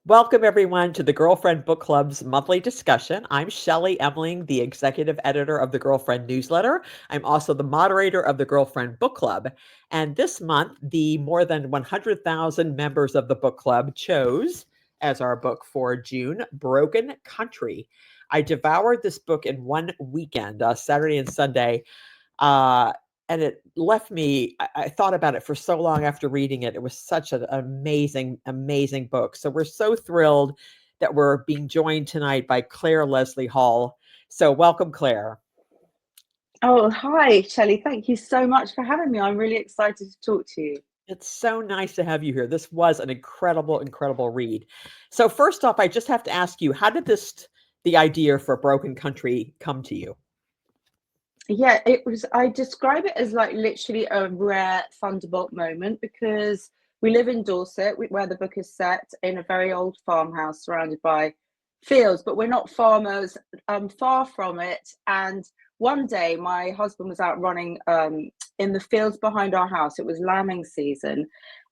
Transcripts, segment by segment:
Welcome, everyone, to the Girlfriend Book Club's monthly discussion. I'm Shelley Emling, the executive editor of the Girlfriend newsletter. I'm also the moderator of the Girlfriend Book Club. And this month, the more than 100,000 members of the book club chose, as our book for June, Broken Country. I devoured this book in one weekend, Saturday and Sunday. And it left me, I thought about it for so long after reading it. It was such an amazing, amazing book. So we're so thrilled that we're being joined tonight by Clare Leslie Hall. So welcome, Clare. Oh, hi, Shelley. Thank you so much for having me. I'm really excited to talk to you. It's so nice to have you here. This was an incredible, incredible read. So first off, I just have to ask you, how did the idea for Broken Country come to you? Yeah, I describe it as like literally a rare thunderbolt moment because we live in Dorset, where the book is set in a very old farmhouse surrounded by fields, but we're not farmers, far from it. And one day my husband was out running in the fields behind our house. It was lambing season,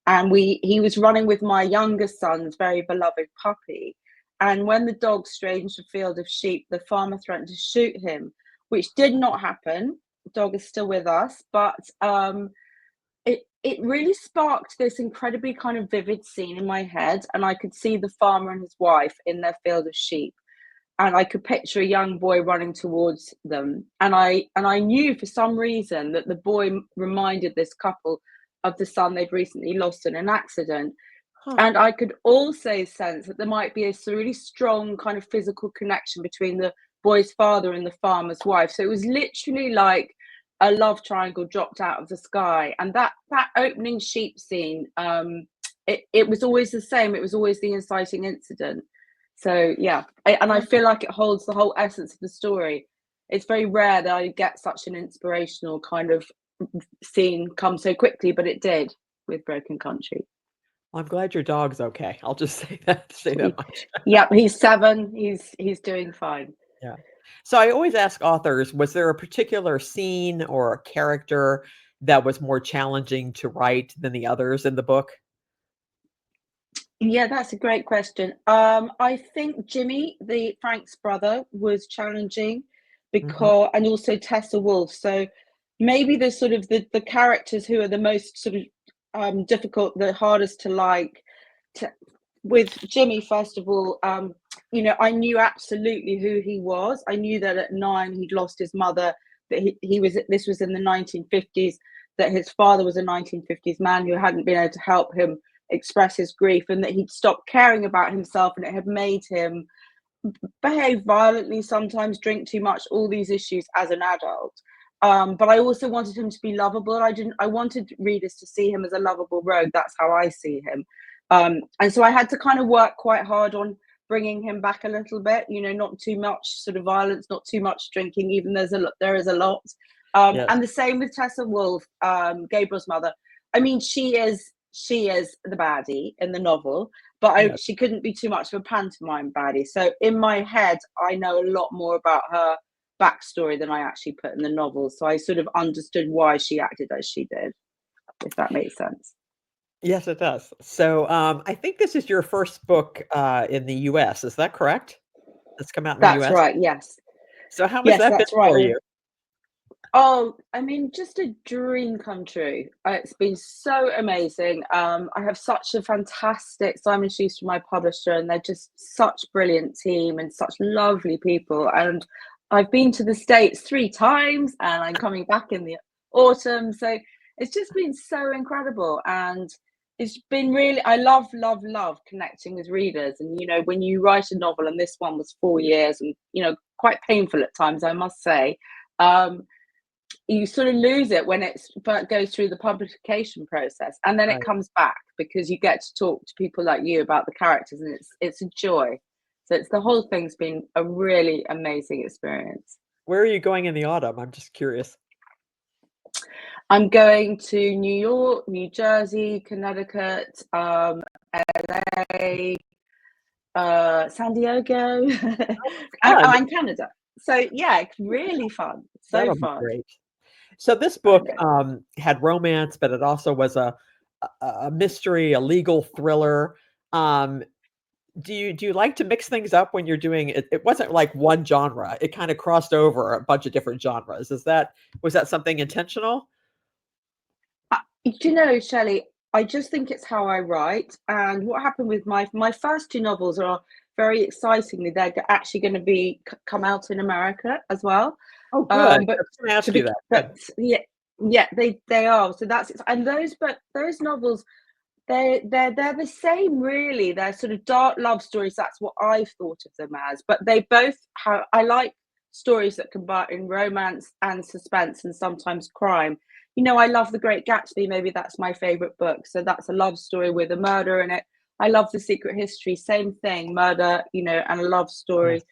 and he was running with my youngest son's very beloved puppy. And when the dog strayed into a field of sheep, the farmer threatened to shoot him, which did not happen. The dog is still with us, but it really sparked this incredibly kind of vivid scene in my head, and I could see the farmer and his wife in their field of sheep, and I could picture a young boy running towards them, and I knew for some reason that the boy reminded this couple of the son they'd recently lost in an accident. Huh. And I could also sense that there might be a really strong kind of physical connection between the boy's father and the farmer's wife. So it was literally like a love triangle dropped out of the sky. And that opening sheep scene, it was always the same. It was always the inciting incident. So yeah, I feel like it holds the whole essence of the story. It's very rare that I get such an inspirational kind of scene come so quickly, but it did with Broken Country. Well, I'm glad your dog's okay. I'll just say that much. Yep, he's 7. He's doing fine. Yeah. So I always ask authors, was there a particular scene or a character that was more challenging to write than the others in the book? Yeah, that's a great question. I think Jimmy, the Frank's brother, was challenging Mhm. because, and also Tessa Wolff. So maybe the sort of the characters who are the most sort of difficult, the hardest to like. To, with Jimmy, first of all, I knew absolutely who he was. I knew that at 9 he'd lost his mother. That he was. This was in the 1950s. That his father was a 1950s man who hadn't been able to help him express his grief, and that he'd stopped caring about himself, and it had made him behave violently, sometimes drink too much, all these issues as an adult. But I also wanted him to be lovable. I wanted readers to see him as a lovable rogue. That's how I see him. And so I had to kind of work quite hard on bringing him back a little bit, not too much sort of violence, not too much drinking, even there is a lot. Yes. And the same with Tessa Wolff, Gabriel's mother. I mean, she is the baddie in the novel, but Yes. she couldn't be too much of a pantomime baddie. So in my head, I know a lot more about her backstory than I actually put in the novel. So I sort of understood why she acted as she did, if that makes sense. Yes, it does. So I think this is your first book in the US. Is that correct? It's come out in the That's US. right. Yes. So how has Yes, that been that's right. for you? Oh, I mean, just a dream come true. It's been so amazing. I have such a fantastic Simon Schuster, my publisher, and they're just such brilliant team and such lovely people. And I've been to the States 3 times, and I'm coming back in the autumn. So it's just been so incredible. And it's been really, I love, love, love connecting with readers. And, when you write a novel, and this one was 4 years and, quite painful at times, I must say. You sort of lose it when it goes through the publication process, and then it Right. comes back because you get to talk to people like you about the characters, and it's a joy. So it's the whole thing's been a really amazing experience. Where are you going in the autumn? I'm just curious. I'm going to New York, New Jersey, Connecticut, LA, San Diego, Fun. and Canada. So yeah, it's really fun. So That'll be fun. great. So this I book know. had romance, but it also was a mystery, a legal thriller. Um, Do you like to mix things up when you're doing it? It wasn't like one genre. It kind of crossed over a bunch of different genres. Was that something intentional? You know, Shelley, I just think it's how I write. And what happened with my first two novels are very excitingly, they're actually going to be come out in America as well. Oh, good. I But was gonna to ask you be, that. but Good. yeah, yeah, they are. So that's and those, but those novels, they're the same really. They're sort of dark love stories. That's what I've thought of them as. But they both have. I like stories that combine romance and suspense and sometimes crime. You know, I love The Great Gatsby. Maybe that's my favorite book. So that's a love story with a murder in it. I love The Secret History. Same thing, murder. You know, and a love Yes. story.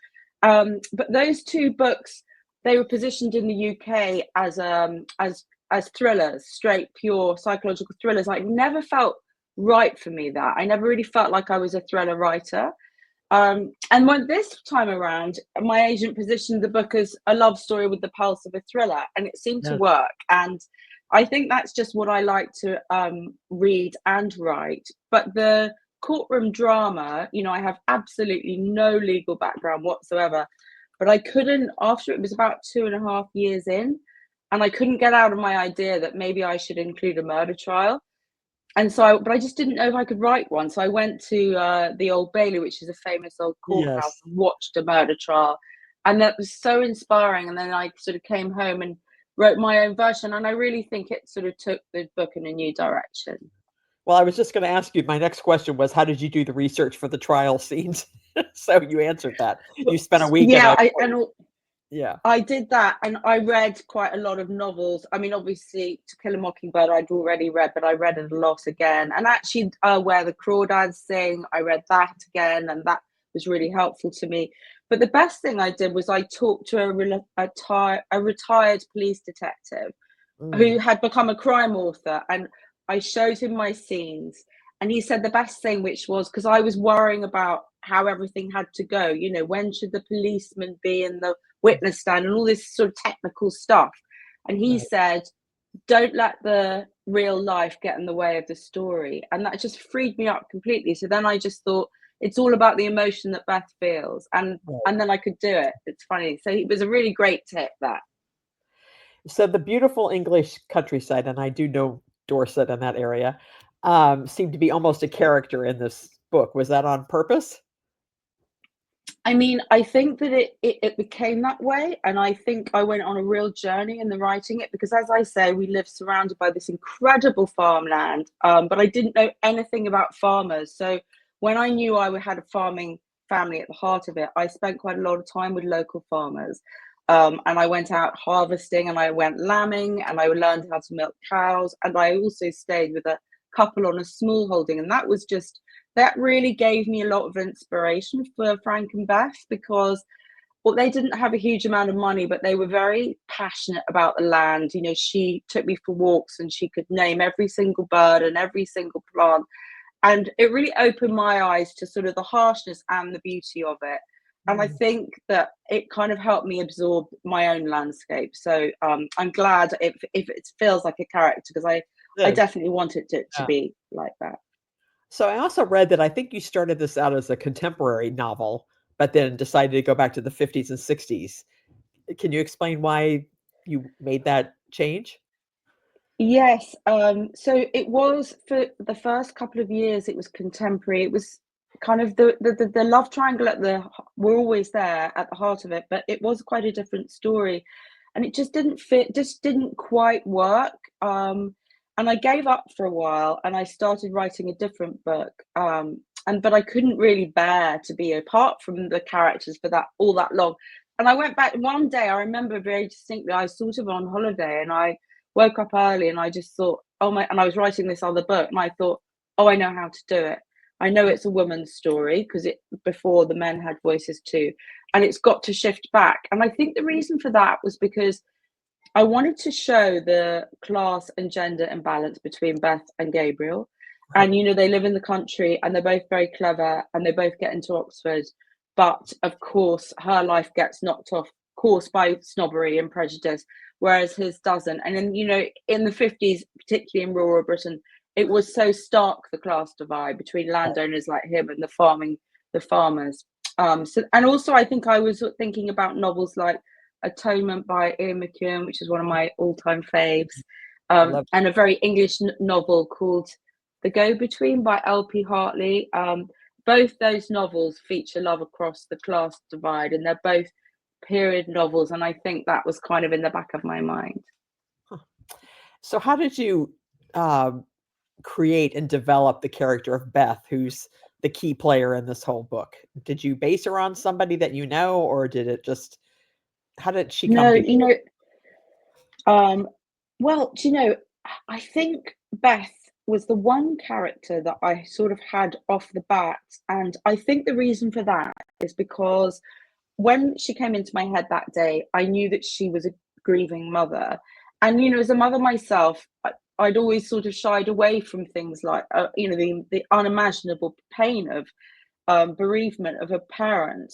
But those two books, they were positioned in the UK as thrillers, straight, pure psychological thrillers. I never felt right for me that I never really felt like I was a thriller writer. And when this time around, my agent positioned the book as a love story with the pulse of a thriller, and it seemed to Yes. work. And I think that's just what I like to read and write. But the courtroom drama, you know, I have absolutely no legal background whatsoever, but I couldn't, after it was about 2.5 years in, and I couldn't get out of my idea that maybe I should include a murder trial. And so but I just didn't know if I could write one. So I went to the Old Bailey, which is a famous old courthouse, Yes. and watched a murder trial. And that was so inspiring. And then I sort of came home and wrote my own version. And I really think it sort of took the book in a new direction. Well, I was just gonna ask you, my next question was how did you do the research for the trial scenes? So you answered that. You But spent a week in yeah, a yeah. I did that, and I read quite a lot of novels. I mean, obviously, To Kill a Mockingbird, I'd already read, but I read it a lot again. And actually, Where the Crawdads Sing, I read that again, and that was really helpful to me. But the best thing I did was I talked to a retired police detective Mm, who had become a crime author, and I showed him my scenes, and he said the best thing, which was because I was worrying about how everything had to go, you know, when should the policeman be in the witness stand and all this sort of technical stuff. And he right. said, don't let the real life get in the way of the story. And that just freed me up completely. So then I just thought it's all about the emotion that Beth feels, Right. and then I could do it. It's funny. So it was a really great tip, that. So the beautiful English countryside, and I do know Dorset and that area, seemed to be almost a character in this book. Was that on purpose? I mean, I think that it became that way, and I think I went on a real journey in the writing it because, as I say, we live surrounded by this incredible farmland, but I didn't know anything about farmers. So when I knew I had a farming family at the heart of it, I spent quite a lot of time with local farmers, and I went out harvesting, and I went lambing, and I learned how to milk cows, and I also stayed with a couple on a small holding, and that really gave me a lot of inspiration for Frank and Beth because, well, they didn't have a huge amount of money, but they were very passionate about the land. You know, she took me for walks and she could name every single bird and every single plant. And it really opened my eyes to sort of the harshness and the beauty of it. And I Mm, think that it kind of helped me absorb my own landscape. So I'm glad if it feels like a character because I good. definitely wanted it to Yeah. be like that. So I also read that I think you started this out as a contemporary novel, but then decided to go back to the 50s and 60s. Can you explain why you made that change? Yes, so it was for the first couple of years, it was contemporary. It was kind of the love triangle at the we're always there at the heart of it, but it was quite a different story, and it just didn't fit, just didn't quite work. And I gave up for a while, and I started writing a different book. And but I couldn't really bear to be apart from the characters for that all that long. And I went back one day. I remember very distinctly. I was sort of on holiday, and I woke up early and I just thought, oh my, and I was writing this other book and I thought, oh, I know how to do it. I know it's a woman's story because it before the men had voices too. And it's got to shift back. And I think the reason for that was because I wanted to show the class and gender imbalance between Beth and Gabriel. Right. And, you know, they live in the country and they're both very clever and they both get into Oxford. But of course, her life gets knocked off course by snobbery and prejudice, whereas his doesn't. And then, you know, in the 50s, particularly in rural Britain, it was so stark the class divide between landowners like him and the farming the farmers. So, and also I think I was thinking about novels like Atonement by Ian McEwan, which is one of my all-time faves, I love and a very English novel called The Go-Between by L.P. Hartley. Both those novels feature love across the class divide, and they're both period novels, and I think that was kind of in the back of my mind. So how did you create and develop the character of Beth, who's the key player in this whole book? Did you base her on somebody that you know, or did it just how did she come No, to you? well, do you know, I think Beth was the one character that I sort of had off the bat, and I think the reason for that is because when she came into my head that day, I knew that she was a grieving mother. And, as a mother myself, I'd always sort of shied away from things like, the unimaginable pain of bereavement of a parent.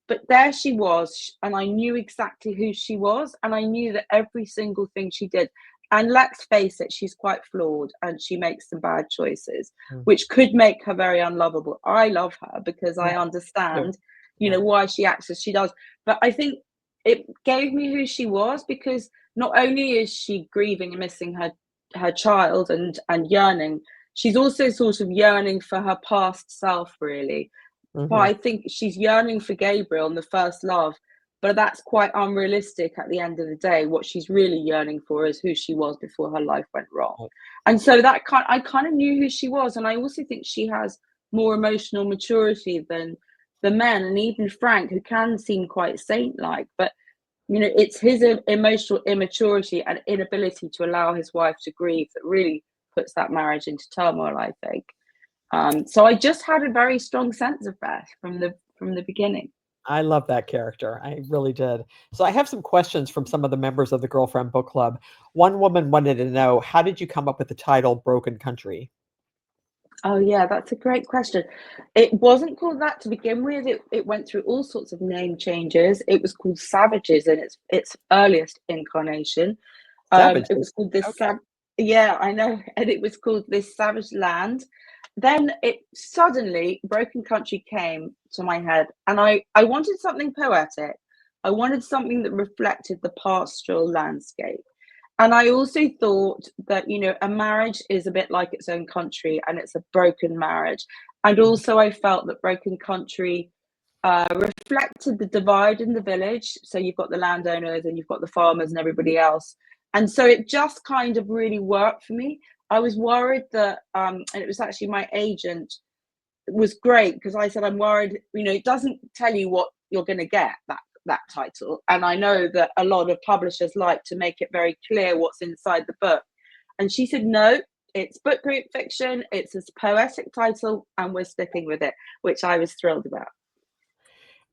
But there she was, and I knew exactly who she was, and I knew that every single thing she did. And let's face it, she's quite flawed, and she makes some bad choices, Mm. which could make her very unlovable. I love her because I Yeah, too. understand, Yeah. why she acts as she does. But I think it gave me who she was, because not only is she grieving and missing her child and yearning, she's also sort of yearning for her past self, really. But Mhm. I think she's yearning for Gabriel and the first love, but that's quite unrealistic at the end of the day. What she's really yearning for is who she was before her life went wrong. Right. And so I kind of knew who she was, and I also think she has more emotional maturity than the men, and even Frank, who can seem quite saint-like, but it's his emotional immaturity and inability to allow his wife to grieve that really puts that marriage into turmoil, I think. So I just had a very strong sense of Beth from the beginning. I love that character. I really did. So I have some questions from some of the members of the Girlfriend Book Club. One woman wanted to know, how did you come up with the title Broken Country? Oh yeah, that's a great question. It wasn't called that to begin with. It went through all sorts of name changes. It was called Savages in its earliest incarnation. It Savages. was called this Okay. yeah, I know, and it was called This Savage Land. Then it suddenly Broken Country came to my head, and I wanted something poetic. I wanted something that reflected the pastoral landscape. And I also thought that, a marriage is a bit like its own country, and it's a broken marriage. And Mhm. also, I felt that Broken Country reflected the divide in the village. So you've got the landowners and you've got the farmers and everybody else. And so it just kind of really worked for me. I was worried that, and it was actually my agent was great, because I said, I'm worried, it doesn't tell you what you're going to get, that title. And I know that a lot of publishers like to make it very clear what's inside the book. And she said, no, it's book group fiction, it's a poetic title, and we're sticking with it, which I was thrilled about.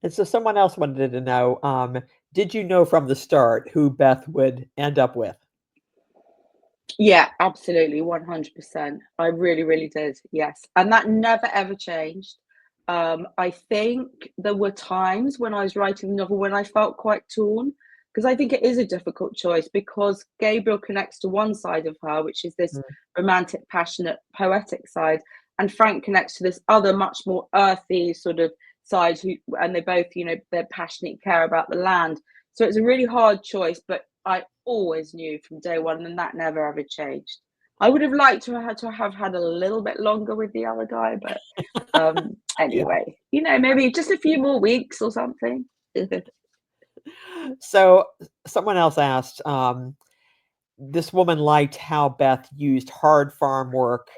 And so someone else wanted to know, did you know from the start who Beth would end up with? Yeah, absolutely, 100%. I really, really did. Yes. And that never ever changed. I think there were times when I was writing the novel when I felt quite torn, because I think it is a difficult choice, because Gabriel connects to one side of her, which is this Mm. romantic, passionate, poetic side, and Frank connects to this other, much more earthy sort of side, and they both, they're passionate, care about the land. So it's a really hard choice, but I always knew from day one, and that never ever changed. I would have liked to have had a little bit longer with the other guy, but Yeah. anyway, maybe just a few more weeks or something. So someone else asked, this woman liked how Beth used hard farm work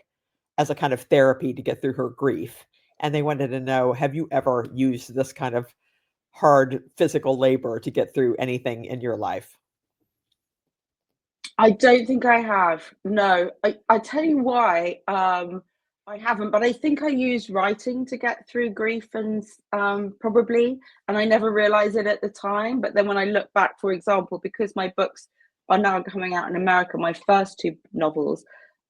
as a kind of therapy to get through her grief. And they wanted to know, have you ever used this kind of hard physical labor to get through anything in your life? I don't think I have. No, I tell you why. I haven't, but I think I used writing to get through grief, and probably, and I never realized it at the time. But then when I look back, for example, because my books are now coming out in America, my first two novels,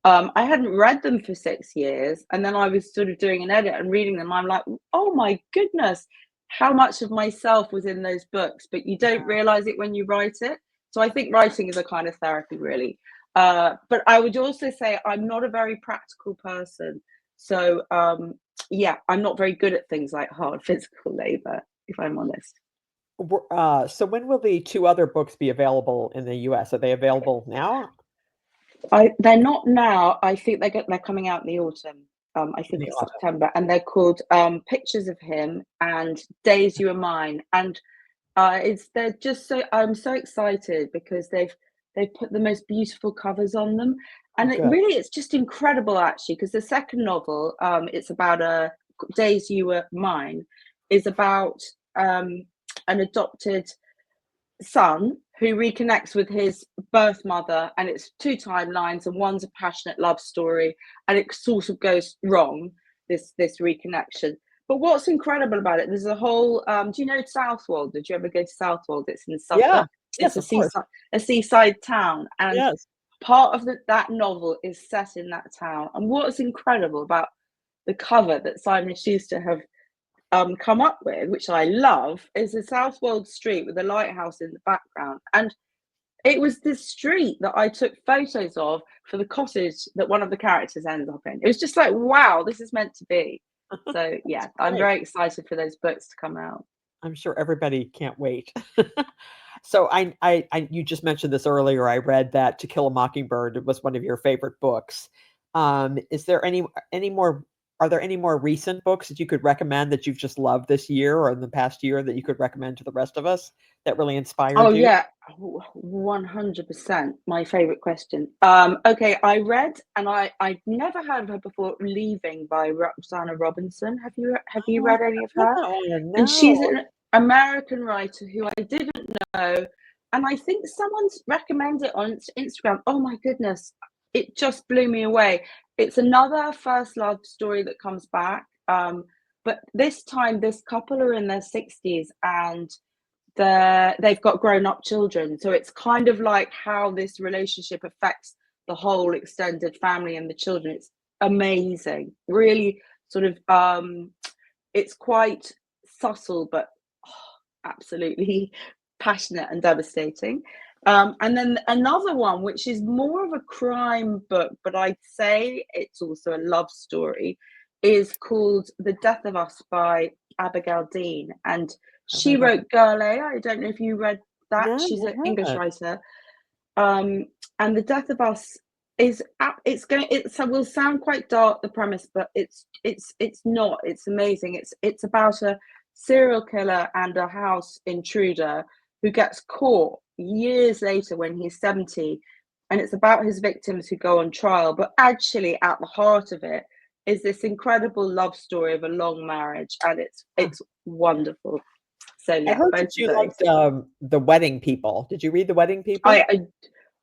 I hadn't read them for 6 years, and then I was sort of doing an edit and reading them. I'm like, oh my goodness, how much of myself was in those books? But you don't realize it when you write it. So I think writing is a kind of therapy, really. But I would also say I'm not a very practical person. So yeah, I'm not very good at things like hard physical labor, if I'm honest. So when will the 2 other books be available in the US? Are they available now? They're not now. I think they're coming out in the autumn. I In think the it's autumn. September, and they're called Pictures of Him and Days You Were Mine. And it's they're just so I'm so excited because they've put the most beautiful covers on them, Oh, and good. it's just incredible actually. Because the second novel, it's about a Days You Were Mine, is about an adopted son who reconnects with his birth mother, and it's two timelines, and one's a passionate love story, and it sort of goes wrong, this reconnection. But what's incredible about it, there's a whole do you know Southwold? Did you ever go to Southwold? It's in Yeah. Suffolk. It's Yes, of course. a seaside town, and Yes. part of that novel is set in that town. And what's incredible about the cover that Simon Schuster have come up with, which I love, is the Southwold street with a lighthouse in the background. And it was this street that I took photos of for the cottage that one of the characters ends up in. It was just like, wow, this is meant to be. So yeah, That's I'm great. very excited for those books to come out. I'm sure everybody can't wait. So you just mentioned this earlier. I read that To Kill a Mockingbird was one of your favorite books. Is there any more are there any more recent books that you could recommend that you've just loved this year or in the past year that you could recommend to the rest of us that really Oh inspired you? yeah, 100%. My favorite question. Okay, I read, and I'd never heard of her before. Leaving by Roxana Robinson. Have you Oh, read any of I read her? that one. And No. she's an American writer who I didn't know, and I think someone's recommended it on Instagram. Oh my goodness, it just blew me away. It's another first love story that comes back, but this time this couple are in their 60s, and they've got grown-up children, so it's kind of like how this relationship affects the whole extended family and the children. It's amazing, really. Sort of it's quite subtle, but absolutely passionate and devastating. And then another one, which is more of a crime book, but I'd say it's also a love story, is called The Death of Us by Abigail Dean. And Have she I got wrote Girl A. I don't know if you read that. no, She's an I English haven't. writer. And The Death of Us is it will sound quite dark, the premise, but it's not. It's amazing. It's about a serial killer and a house intruder who gets caught years later when he's 70, and it's about his victims who go on trial. But actually at the heart of it is this incredible love story of a long marriage, and Huh. it's wonderful. So I yeah, heard both that of you those. liked, The Wedding People. Did you read The Wedding I, People? I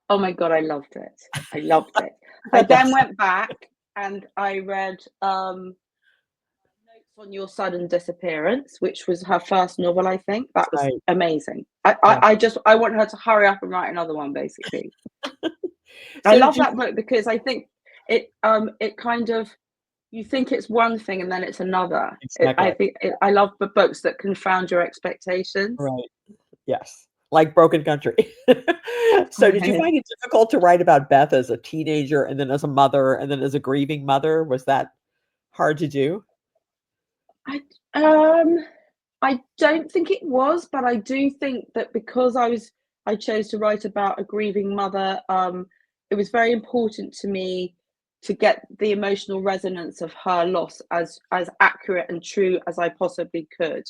Oh my God, I loved it. I loved it. I then That's went back and I read Notes on Your Sudden Disappearance, which was her first novel, I think. That was right. amazing. I want her to hurry up and write another one, basically. I So did love you that book because I think it kind of, you think it's one thing and then it's another. exactly. I love the books that confound your expectations. Right. Yes. Like Broken Country. So did you Right. find it difficult to write about Beth as a teenager and then as a mother and then as a grieving mother? Was that hard to do? I um I don't think it was, but I do think that because I chose to write about a grieving mother, it was very important to me to get the emotional resonance of her loss as accurate and true as I possibly could.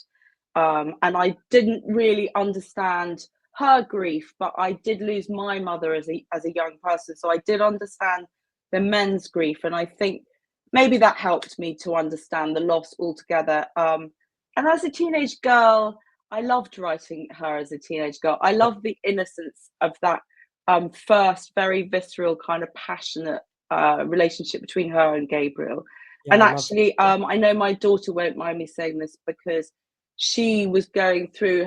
And I didn't really understand her grief, but I did lose my mother as a young person, so I did understand the men's grief, and I think maybe that helped me to understand the loss altogether. And as a teenage girl, I loved writing her as a teenage girl. I Yeah. love the innocence of that first, very visceral, kind of passionate relationship between her and Gabriel. Yeah, And I love actually, that. I know my daughter won't mind me saying this because she was going through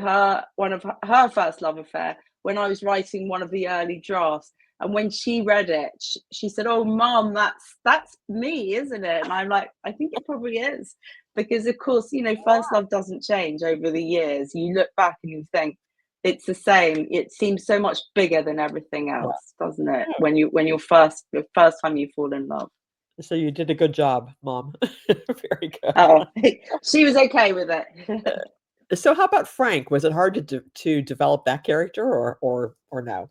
one of her first love affair when I was writing one of the early drafts. And when she read it, she said, "Oh, Mom, that's me, isn't it?" And I'm like, "I think it probably is." Because of course, first love doesn't change over the years. You look back and you think it's the same. It seems so much bigger than everything Yeah. else, doesn't it? Yeah. When the first time you fall in love. So you did a good job, Mom. Very good. Oh, she was okay with it. So how about Frank? Was it hard to develop that character or no?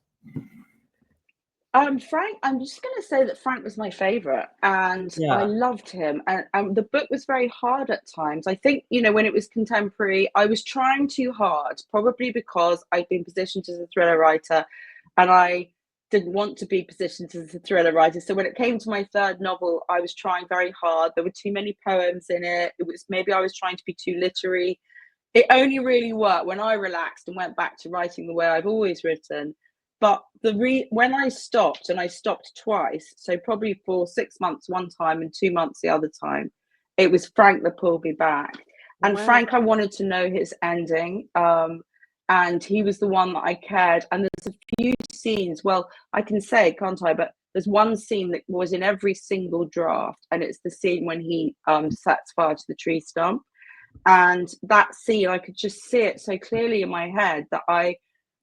Frank, I'm just going to say that Frank was my favorite, and I Yeah, loved him. And the book was very hard at times. I think, when it was contemporary, I was trying too hard, probably because I'd been positioned as a thriller writer, and I didn't want to be positioned as a thriller writer. So when it came to my third novel, I was trying very hard. There were too many poems in it. It was maybe I was trying to be too literary. It only really worked when I relaxed and went back to writing the way I've always written. But when I stopped, and I stopped twice, so probably for 6 months one time and 2 months the other time, it was Frank that pulled me back. And wow. Frank, I wanted to know his ending, and he was the one that I cared. And there's a few scenes. Well, I can say, can't I? But there's one scene that was in every single draft, and it's the scene when he sets fire to the tree stump. And that scene, I could just see it so clearly in my head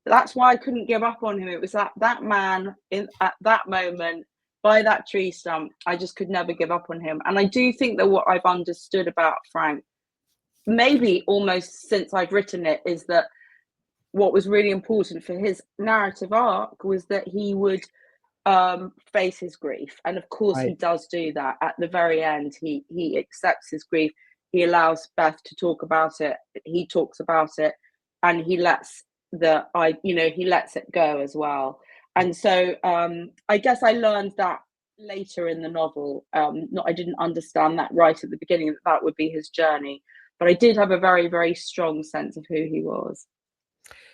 that's why I couldn't give up on him. It was that man at that moment by that tree stump. I just could never give up on him. And I do think that what I've understood about Frank, maybe almost since I've written it, is that what was really important for his narrative arc was that he would face his grief. And of course he Right. does do that at the very end. He accepts his grief. He allows Beth to talk about it. He talks about it, and he lets he lets it go as well. And so I guess I learned that later in the novel. Not I didn't understand that right at the beginning, that would be his journey, but I did have a very, very strong sense of who he was.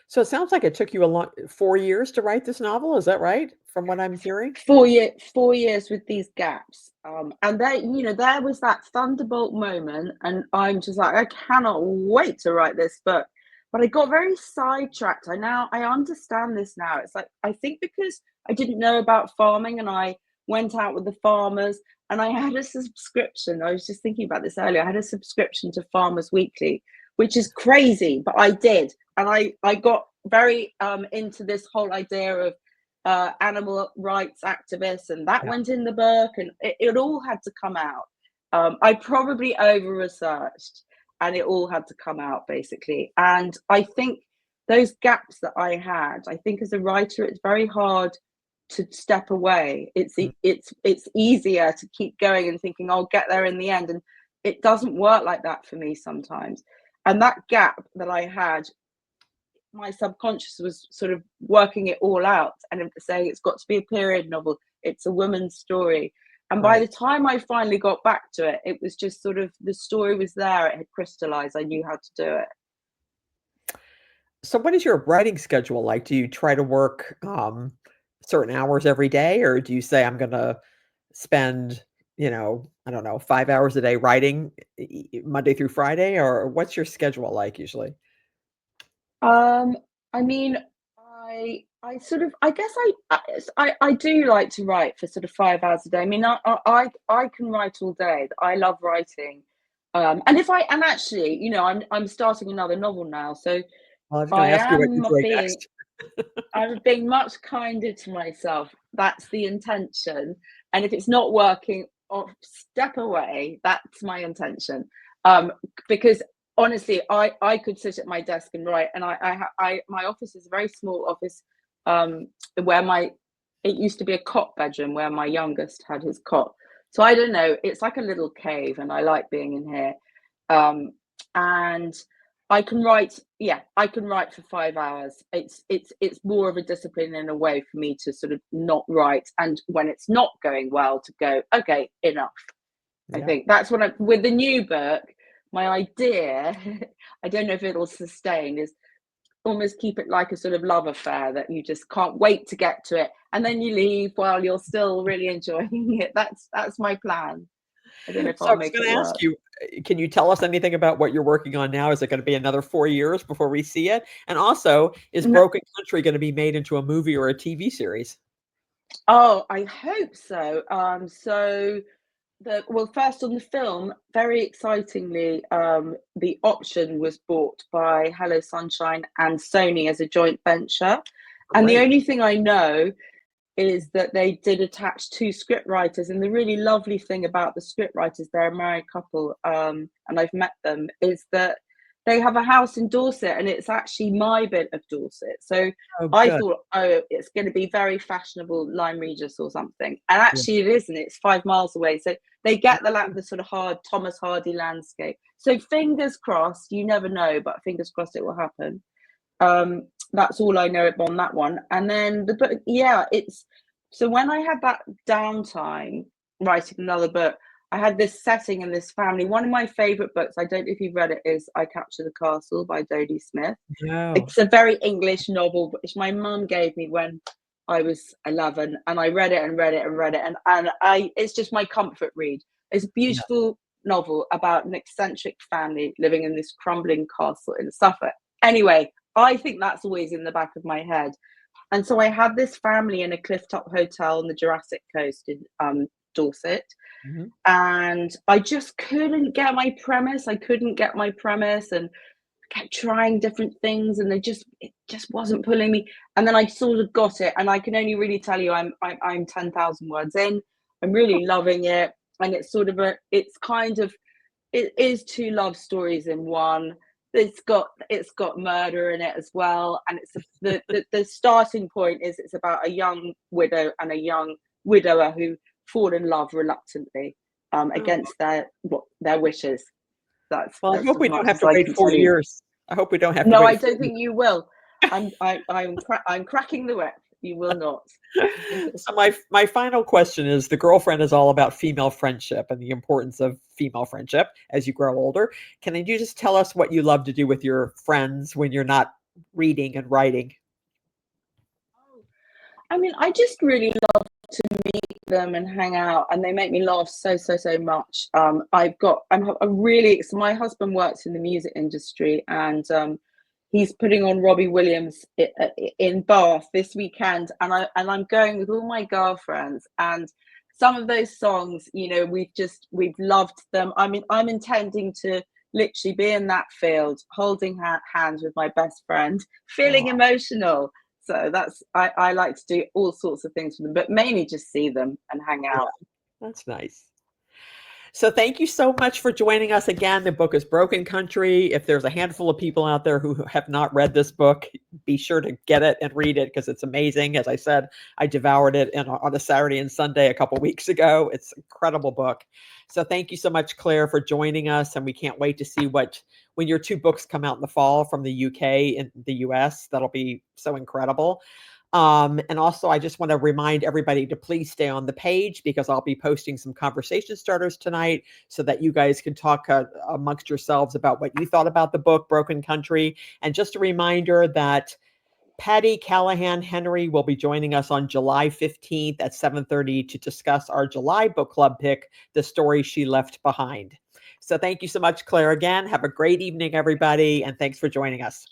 So it sounds like it took you a long 4 years to write this novel, is that right? From what I'm hearing? 4 years with these gaps, and there was that thunderbolt moment, and I'm just like, I cannot wait to write this book. But I got very sidetracked. I understand this now. It's like, I think because I didn't know about farming, and I went out with the farmers, and I had a subscription. I was just thinking about this earlier. I had a subscription to Farmers Weekly, which is crazy, but I did, and I got very into this whole idea of animal rights activists, and that Yeah. went in the book, and it all had to come out. I probably over researched, and it all had to come out basically. And I think those gaps that I think as a writer, it's very hard to step away. Mm. It's easier to keep going and thinking I'll get there in the end, and it doesn't work like that for me sometimes. And that gap that I had, my subconscious was sort of working it all out and saying it's got to be a period novel, it's a woman's story. And by Right. the time I finally got back to it, it was just sort of the story was there, it had crystallized, I knew how to do it. So what is your writing schedule like? Do you try to work, certain hours every day, or do you say, "I'm gonna spend, I don't know, 5 hours a day writing Monday through Friday," or what's your schedule like usually? Um, I mean, I sort of I guess I do like to write for sort of 5 hours a day. I mean, I can write all day. I love writing. And if I and actually, I'm starting another novel now, so Well, I was gonna I ask you what you're am doing being next. I'm being much kinder to myself. That's the intention. And if it's not working, step away. That's my intention. Um, because honestly, I could sit at my desk and write. And my office is a very small office, um, where it used to be a cot bedroom where my youngest had his cot. So I don't know. It's like a little cave, and I like being in here. And I can write, yeah, I can write for 5 hours. It's more of a discipline in a way for me to sort of not write, and when it's not going well, to go, okay, enough. I Yeah. think that's what I with the new book. My idea, I don't know if it'll sustain, is almost keep it like a sort of love affair that you just can't wait to get to it, and then you leave while you're still really enjoying it. That's my plan. I don't know if So I I'll was make it gonna ask work. you, can you tell us anything about what you're working on now? Is it gonna be another 4 years before we see it? And also, is No, Broken Country gonna be made into a movie or a TV series? oh, I hope so. First on the film, very excitingly, the option was bought by Hello Sunshine and Sony as a joint venture. And the Great. only thing I know is that they did attach two script writers, and the really lovely thing about the script writers, they're a married couple, and I've met them, is that they have a house in Dorset, and it's actually my bit of Dorset. So Oh, I good. thought, oh, it's going to be very fashionable Lyme Regis or something, and Yeah. actually it isn't. It's 5 miles away, so they get the sort of hard Thomas Hardy landscape. So fingers crossed, you never know, but fingers crossed it will happen. That's all I know on that one. And then the book, yeah, it's so when I had that downtime writing another book, I had this setting and this family. One of my favorite books, I don't know if you've read it, is I Capture the Castle by Dodie Smith. No. It's a very English novel, which my mum gave me when I was 11, and I read it and read it and read it, and it's just my comfort read. It's a Yeah. beautiful novel about an eccentric family living in this crumbling castle in Suffolk. Anyway, I think that's always in the back of my head. And so I had this family in a clifftop hotel on the Jurassic Coast in Dorset. Mhm. And I just couldn't get my premise. I couldn't get my premise, and kept trying different things, and it just wasn't pulling me. And then I sort of got it, and I can only really tell you I'm 10,000 words in. I'm really loving it, and it's sort of it is two love stories in one. It's got murder in it as well, and the starting point is it's about a young widow and a young widower who fall in love reluctantly, Oh, against their wishes. That's well, I that's hope as we don't much have as to I wait can 4 tell you. years. I hope we don't have to No, I wait 4 don't think you will. I'm cracking the whip. You will not. So my final question is, the girlfriend is all about female friendship and the importance of female friendship as you grow older. Can you just tell us what you love to do with your friends when you're not reading and writing? I mean, I just really love to meet them and hang out, and they make me laugh so much. So my husband works in the music industry, and he's putting on Robbie Williams in Bath this weekend, and I'm going with all my girlfriends, and some of those songs, we've loved them. I mean, I'm intending to literally be in that field, holding hands with my best friend, feeling Oh, emotional. So I like to do all sorts of things with them, but mainly just see them and hang yeah, out. that's nice. So thank you so much for joining us again. The book is Broken Country. If there's a handful of people out there who have not read this book, be sure to get it and read it because it's amazing. As I said, I devoured it on a Saturday and Sunday a couple weeks ago. It's an incredible book. So thank you so much, Claire, for joining us. And we can't wait to see when your two books come out in the fall from the UK and the US. That'll be so incredible. And also, I just want to remind everybody to please stay on the page because I'll be posting some conversation starters tonight so that you guys can talk amongst yourselves about what you thought about the book, Broken Country. And just a reminder that Patty Callahan Henry will be joining us on July 15th at 7:30 to discuss our July book club pick, The Story She Left Behind. So thank you so much, Claire, again. Have a great evening, everybody, and thanks for joining us.